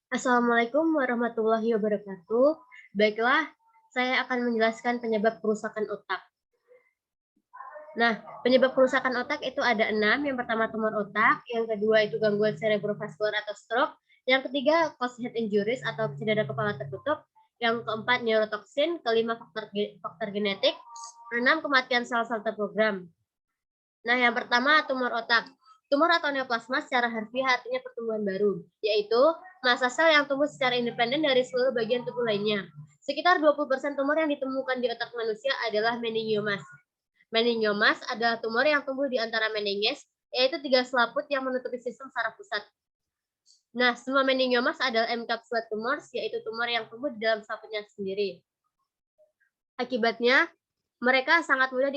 Assalamualaikum warahmatullahi wabarakatuh. Baiklah, saya akan menjelaskan penyebab kerusakan otak. Nah, penyebab kerusakan otak itu ada 6. Yang pertama tumor otak, yang kedua itu gangguan cerebrovaskular atau stroke, yang ketiga cause head injuries atau cedera kepala tertutup, yang keempat neurotoksin, kelima faktor genetik, 6 kematian sel-sel terprogram. Nah, yang pertama tumor otak. Tumor atau neoplasma secara harfiah artinya pertumbuhan baru, yaitu massa sel yang tumbuh secara independen dari seluruh bagian tubuh lainnya. Sekitar 20% tumor yang ditemukan di otak manusia adalah meningiomas. Meningiomas adalah tumor yang tumbuh di antara meninges, yaitu 3 selaput yang menutupi sistem saraf pusat. Nah, semua meningiomas adalah encapsulated tumors, yaitu tumor yang tumbuh di dalam selaputnya sendiri. Akibatnya, mereka sangat mudah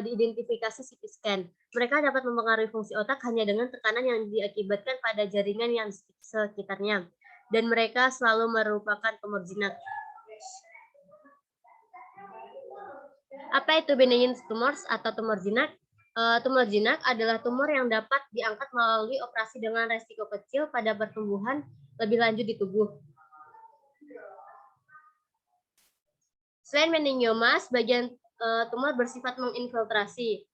diidentifikasi CT scan. Mereka dapat mempengaruhi fungsi otak hanya dengan tekanan yang diakibatkan pada jaringan yang sekitarnya. Dan mereka selalu merupakan tumor jinak. Apa itu benign tumors atau tumor jinak? Tumor jinak adalah tumor yang dapat diangkat melalui operasi dengan resiko kecil pada pertumbuhan lebih lanjut di tubuh. Selain meningiomas, bagian tumor bersifat menginfiltrasi.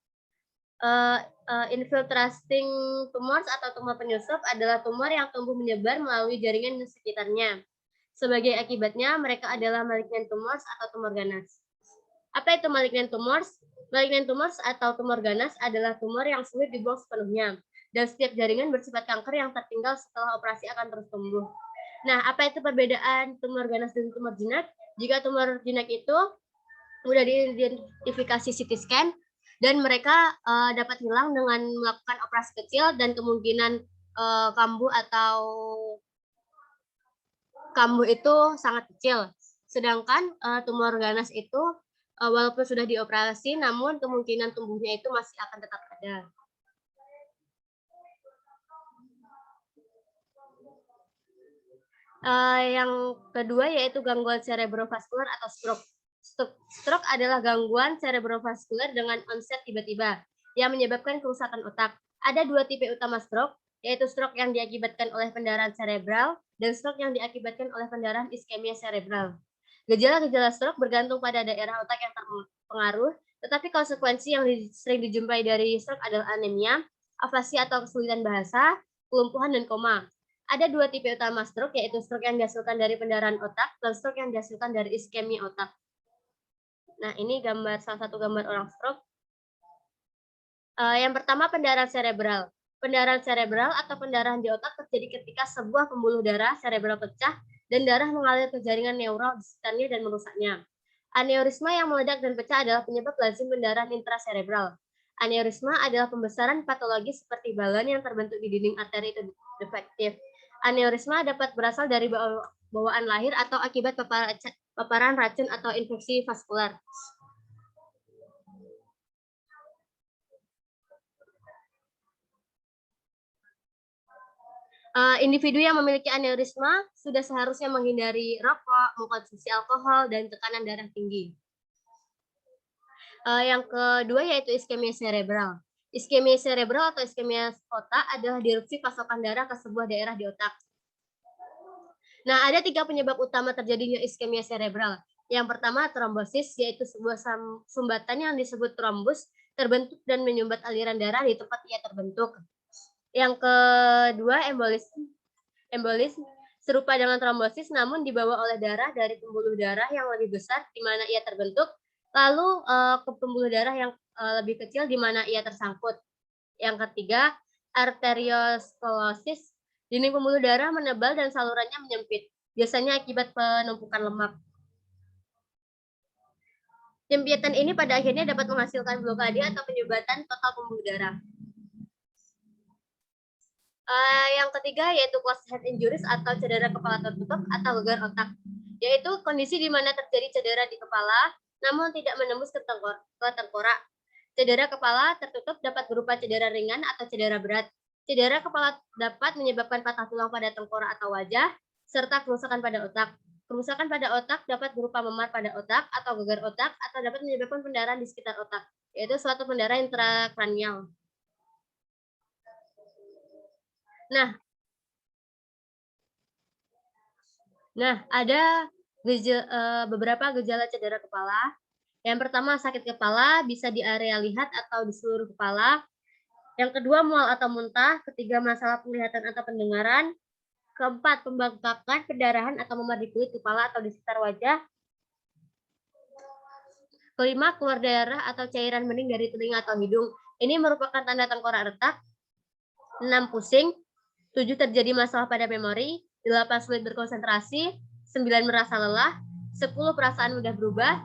Infiltrating tumors atau tumor penyusup adalah tumor yang tumbuh menyebar melalui jaringan di sekitarnya. Sebagai akibatnya, mereka adalah malignant tumors atau tumor ganas. Apa itu malignant tumors? Malignant tumors atau tumor ganas adalah tumor yang sulit dibuang sepenuhnya, dan setiap jaringan bersifat kanker yang tertinggal setelah operasi akan terus tumbuh. Nah, apa itu perbedaan tumor ganas dan tumor jinak? Jika tumor jinak itu sudah diidentifikasi CT scan, dan mereka dapat hilang dengan melakukan operasi kecil, dan kemungkinan kambuh itu sangat kecil. Sedangkan tumor ganas itu walaupun sudah dioperasi, namun kemungkinan tumbuhnya itu masih akan tetap ada. Yang kedua yaitu gangguan cerebrovaskular atau stroke. Stroke adalah gangguan cerebrovaskular dengan onset tiba-tiba yang menyebabkan kerusakan otak. Ada 2 tipe utama stroke, yaitu stroke yang diakibatkan oleh pendarahan cerebral dan stroke yang diakibatkan oleh pendarahan iskemia cerebral. Gejala-gejala stroke bergantung pada daerah otak yang terpengaruh, tetapi konsekuensi yang sering dijumpai dari stroke adalah anemia, afasia atau kesulitan bahasa, kelumpuhan, dan koma. Ada 2 tipe utama stroke, yaitu stroke yang dihasilkan dari pendarahan otak dan stroke yang dihasilkan dari iskemia otak. Nah, ini salah satu gambar orang stroke. Yang pertama, pendarahan cerebral. Pendarahan cerebral atau pendarahan di otak terjadi ketika sebuah pembuluh darah cerebral pecah dan darah mengalir ke jaringan neural di sekitarnya dan merusaknya. Aneurisma yang meledak dan pecah adalah penyebab lazim pendarahan intracerebral. Aneurisma adalah pembesaran patologis seperti balon yang terbentuk di dinding arteri itu defektif. Aneurisma dapat berasal dari bawaan lahir atau akibat paparan racun atau infeksi vaskular. Individu yang memiliki aneurisma sudah seharusnya menghindari rokok, mengkonsumsi alkohol, dan tekanan darah tinggi. Yang kedua yaitu iskemia cerebral. Iskemia cerebral atau iskemia otak adalah disrupsi pasokan darah ke sebuah daerah di otak. Nah, ada 3 penyebab utama terjadinya iskemia cerebral. Yang pertama, trombosis, yaitu sebuah sumbatan yang disebut trombus terbentuk dan menyumbat aliran darah di tempat ia terbentuk. Yang kedua, embolisme serupa dengan trombosis namun dibawa oleh darah dari pembuluh darah yang lebih besar di mana ia terbentuk, lalu ke pembuluh darah yang lebih kecil di mana ia tersangkut. Yang ketiga, arteriosklerosis, dinding pembuluh darah menebal dan salurannya menyempit, biasanya akibat penumpukan lemak. Jempitan ini pada akhirnya dapat menghasilkan blokade atau penyumbatan total pembuluh darah. Yang ketiga yaitu cause head injuries atau cedera kepala tertutup atau gegar otak, yaitu kondisi di mana terjadi cedera di kepala namun tidak menembus ke tengkorak. Cedera kepala tertutup dapat berupa cedera ringan atau cedera berat. Cedera kepala dapat menyebabkan patah tulang pada tengkorak atau wajah, serta kerusakan pada otak. Kerusakan pada otak dapat berupa memar pada otak atau gegar otak, atau dapat menyebabkan pendarahan di sekitar otak, yaitu suatu pendarahan intrakranial. Nah, ada beberapa gejala cedera kepala. Yang pertama, sakit kepala bisa di area lihat atau di seluruh kepala. Yang kedua, mual atau muntah. Ketiga, masalah penglihatan atau pendengaran. Keempat, pembengkakan, pendarahan atau memar di kulit kepala atau di sekitar wajah. Kelima, keluar darah atau cairan bening dari telinga atau hidung. Ini merupakan tanda tengkorak retak. 6, pusing. 7, terjadi masalah pada memori. 8, sulit berkonsentrasi. 9, merasa lelah. 10, perasaan mudah berubah.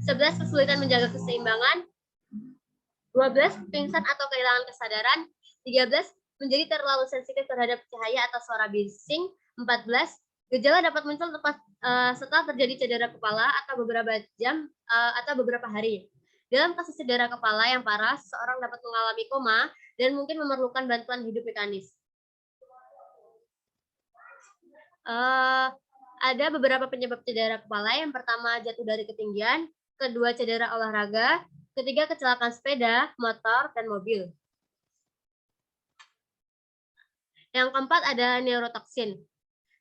11, kesulitan menjaga keseimbangan. 12, pingsan atau kehilangan kesadaran. 13, menjadi terlalu sensitif terhadap cahaya atau suara bising. 14, gejala dapat muncul setelah terjadi cedera kepala atau beberapa jam atau beberapa hari. Dalam kasus cedera kepala yang parah, seseorang dapat mengalami koma dan mungkin memerlukan bantuan hidup mekanis. Ada beberapa penyebab cedera kepala. Yang pertama, jatuh dari ketinggian. Kedua, cedera olahraga. Ketiga, kecelakaan sepeda, motor, dan mobil. Yang keempat ada neurotoksin.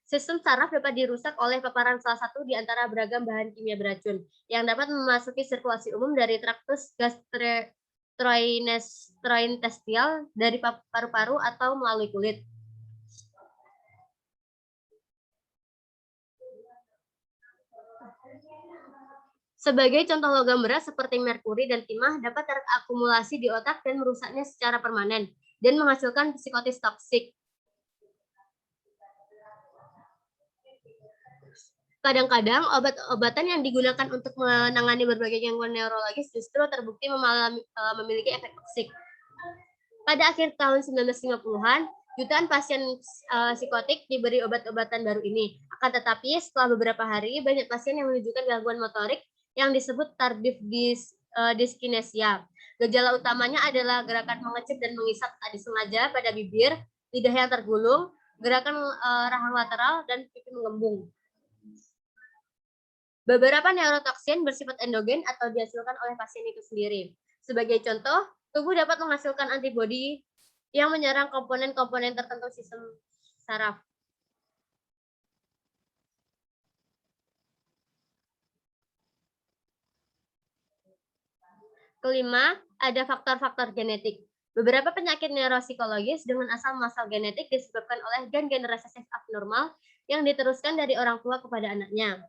Sistem saraf dapat dirusak oleh paparan salah satu di antara beragam bahan kimia beracun yang dapat memasuki sirkulasi umum dari traktus gastrointestinal, dari paru-paru atau melalui kulit. Sebagai contoh, logam berat seperti merkuri dan timah dapat terakumulasi di otak dan merusaknya secara permanen dan menghasilkan psikotis toksik. Kadang-kadang obat-obatan yang digunakan untuk menangani berbagai gangguan neurologis justru terbukti memiliki efek toksik. Pada akhir tahun 1950-an, jutaan pasien psikotik diberi obat-obatan baru ini. Akan tetapi, setelah beberapa hari, banyak pasien yang menunjukkan gangguan motorik yang disebut tardive dyskinesia. Gejala utamanya adalah gerakan mengecip dan mengisap tak disengaja pada bibir, lidah yang tergulung, gerakan rahang lateral, dan pipi mengembung. Beberapa neurotoksin bersifat endogen atau dihasilkan oleh pasien itu sendiri. Sebagai contoh, tubuh dapat menghasilkan antibodi yang menyerang komponen-komponen tertentu sistem saraf. Kelima, ada faktor-faktor genetik. Beberapa penyakit neuropsikologis dengan asal-muasal genetik disebabkan oleh gen-gen resesif abnormal yang diteruskan dari orang tua kepada anaknya.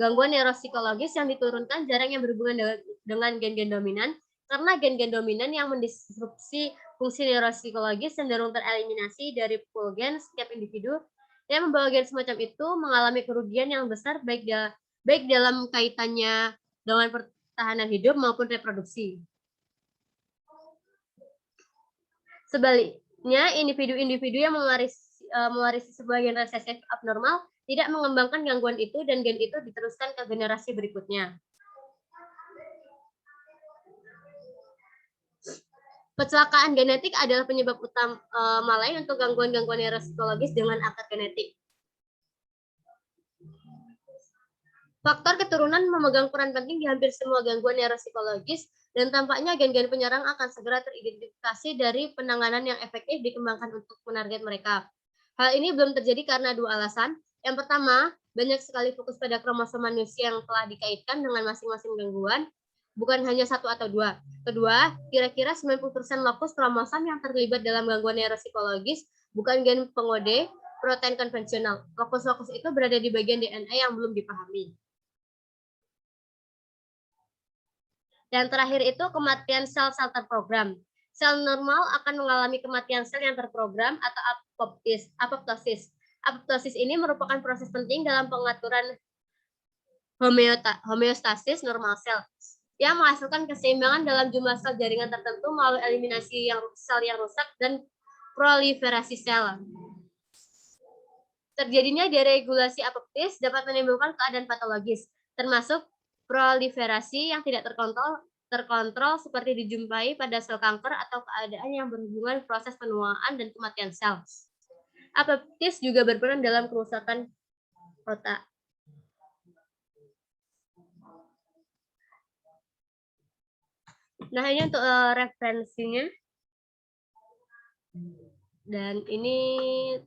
Gangguan neuropsikologis yang diturunkan jarang yang berhubungan dengan gen-gen dominan, karena gen-gen dominan yang mendisrupsi fungsi neuropsikologis cenderung tereliminasi dari pool gen setiap individu, yang membawa gen semacam itu mengalami kerugian yang besar baik dalam kaitannya dengan pertahanan hidup maupun reproduksi. Sebaliknya, individu-individu yang mewarisi sebuah gen resesif abnormal tidak mengembangkan gangguan itu dan gen itu diteruskan ke generasi berikutnya. Kecelakaan genetik adalah penyebab utama lain untuk gangguan-gangguan neuropsikologis dengan akar genetik. Faktor keturunan memegang peran penting di hampir semua gangguan neuropsikologis, dan tampaknya gen-gen penyerang akan segera teridentifikasi dari penanganan yang efektif dikembangkan untuk menarget mereka. Hal ini belum terjadi karena dua alasan. Yang pertama, banyak sekali fokus pada kromosom manusia yang telah dikaitkan dengan masing-masing gangguan, bukan hanya satu atau dua. Kedua, kira-kira 90% lokus kromosom yang terlibat dalam gangguan neuropsikologis bukan gen pengode protein konvensional. Lokus-lokus itu berada di bagian DNA yang belum dipahami. Dan terakhir itu kematian sel-sel terprogram. Sel normal akan mengalami kematian sel yang terprogram atau apoptosis. Apoptosis ini merupakan proses penting dalam pengaturan homeostasis normal sel yang menghasilkan keseimbangan dalam jumlah sel jaringan tertentu melalui eliminasi sel yang rusak dan proliferasi sel. Terjadinya deregulasi apoptosis dapat menimbulkan keadaan patologis, termasuk proliferasi yang tidak terkontrol seperti dijumpai pada sel kanker atau keadaan yang berhubungan proses penuaan dan kematian sel. Apoptosis juga berperan dalam kerusakan otak. Nah, ini untuk referensinya. Dan ini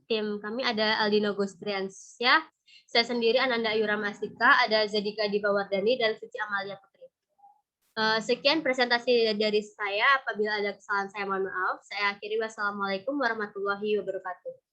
tim kami ada Aldino Gustriansyah, saya sendiri Ananda Ayura Mastika, ada Zadika Dibawardani, dan Suci Amalia Putri. Sekian presentasi dari saya. Apabila ada kesalahan saya mohon maaf. Saya akhiri. Wassalamualaikum warahmatullahi wabarakatuh.